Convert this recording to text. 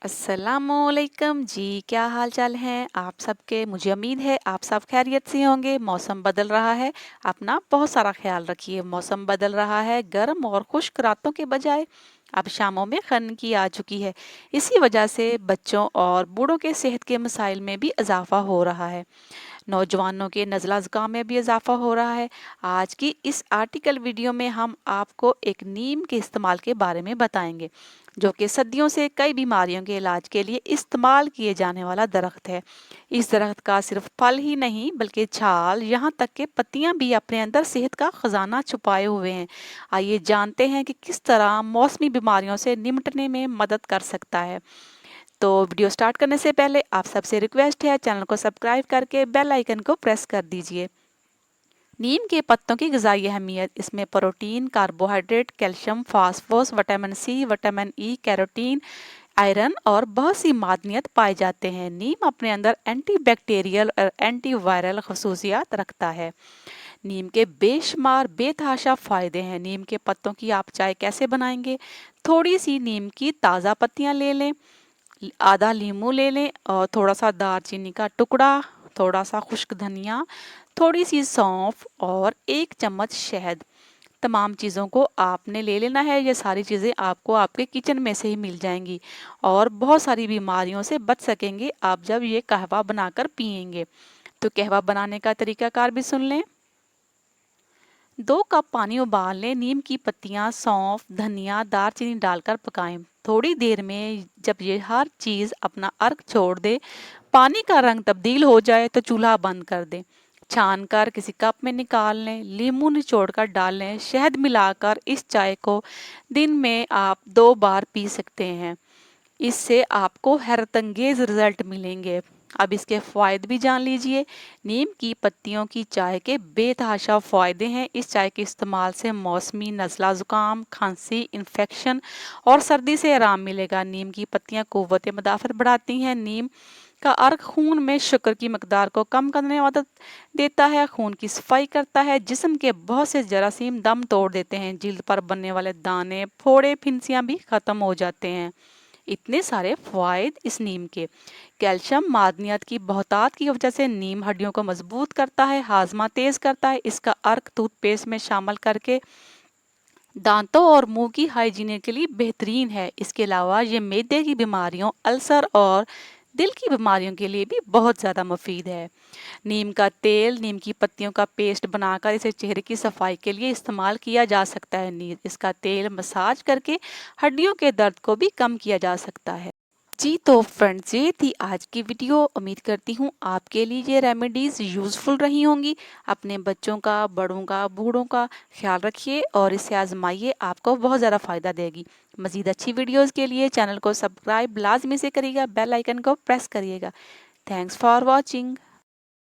अस्सलामुअलैकुम जी, क्या हाल चाल हैं आप सबके। मुझे उम्मीद है आप सब खैरियत से होंगे। मौसम बदल रहा है, अपना बहुत सारा ख्याल रखिए। मौसम बदल रहा है, गर्म और खुश्क रातों के बजाय अब शामों में खनकी आ चुकी है। इसी वजह से बच्चों और बूढ़ों के सेहत के मसाइल में भी इजाफा हो रहा है। नौजवानों के नज़ला ज़ुकाम में भी इजाफा हो रहा है। आज की इस आर्टिकल वीडियो में हम आपको एक नीम के इस्तेमाल के बारे में बताएंगे, जो कि सदियों से कई बीमारियों के इलाज के लिए इस्तेमाल किए जाने वाला दरख्त है। इस दरख्त का सिर्फ फल ही नहीं बल्कि छाल, यहाँ तक कि पत्तियां भी अपने अंदर सेहत का खजाना छुपाए हुए हैं। आइए जानते हैं कि किस तरह मौसमी बीमारियों से निपटने में मदद कर सकता है। तो वीडियो स्टार्ट करने से पहले आप सबसे रिक्वेस्ट है, चैनल को सब्सक्राइब करके बेल आइकन को प्रेस कर दीजिए। नीम के पत्तों की ग़िज़ाई अहमियत। इसमें protein, carbohydrate, calcium, phosphorus, vitamin C, vitamin E, carotene, iron और बहुत सी मादनियत पाए जाते हैं। नीम अपने अंदर एंटी बैक्टीरियल और एंटी वायरल खसूसियात रखता है। नीम के बेशुमार बेतहाशा फ़ायदे हैं। नीम के पत्तों की आप चाय कैसे बनाएंगे? थोड़ी सी नीम की ताज़ा पत्तियां ले लें, आधा लीमू ले लें और थोड़ा सा दालचीनी का टुकड़ा, थोड़ा सा खुश्क धनिया, थोड़ी सी सौंफ और 1 चम्मच शहद। तमाम चीज़ों को आपने ले लेना है। ये सारी चीज़ें आपको आपके किचन में से ही मिल जाएंगी और बहुत सारी बीमारियों से बच सकेंगे आप जब ये कहवा बनाकर पिएंगे। तो कहवा बनाने का तरीकाकार भी सुन लें। 2 कप पानी उबाल लें। नीम की पत्तियां, सौंफ, धनिया, दालचीनी डालकर पकाएं। थोड़ी देर में जब ये हर चीज़ अपना अर्क छोड़ दे, पानी का रंग तब्दील हो जाए तो चूल्हा बंद कर दें। छान कर किसी कप में निकाल लें। लीमू निचोड़ कर डाल लें। शहद मिलाकर इस चाय को दिन में आप 2 बार पी सकते हैं। इससे आपको हैरतअंगेज रिजल्ट मिलेंगे। अब इसके फ़ायदे भी जान लीजिए। नीम की पत्तियों की चाय के बेतहाशा फ़ायदे हैं। इस चाय के इस्तेमाल से मौसमी नज़ला ज़ुकाम, खांसी, इन्फेक्शन और सर्दी से आराम मिलेगा। नीम की पत्तियां क़ुव्वत मदाफ़त बढ़ाती हैं। नीम का अर्क खून में शुगर की मकदार को कम करने में मदद देता है, खून की सफाई करता है, जिस्म के बहुत से जरासीम दम तोड़ देते हैं, जिल्द पर बनने वाले दाने, फोड़े, फिंसियां भी खत्म हो जाते हैं। इतने सारे फ़वाइद इस नीम के। कैल्शियम मादनियत की बहुतात की वजह से नीम हड्डियों को मजबूत करता है, हाजमा तेज करता है। इसका अर्क टूथपेस्ट में शामिल करके दांतों और मुंह की हाइजीन के लिए बेहतरीन है। इसके अलावा ये मैदे की बीमारियों, अल्सर और दिल की बीमारियों के लिए भी बहुत ज़्यादा मुफीद है। नीम का तेल, नीम की पत्तियों का पेस्ट बनाकर इसे चेहरे की सफाई के लिए इस्तेमाल किया जा सकता है। इसका तेल मसाज करके हड्डियों के दर्द को भी कम किया जा सकता है। जी तो फ्रेंड्स, ये थी आज की वीडियो। उम्मीद करती हूँ आपके लिए ये रेमेडीज़ यूज़फुल रही होंगी। अपने बच्चों का, बड़ों का, बूढ़ों का ख्याल रखिए और इसे आजमाइए, आपको बहुत ज़्यादा फ़ायदा देगी। मज़ीद अच्छी वीडियोज़ के लिए चैनल को सब्सक्राइब लाजमी से करिएगा, बेल आइकन को प्रेस करिएगा। Thanks for watching.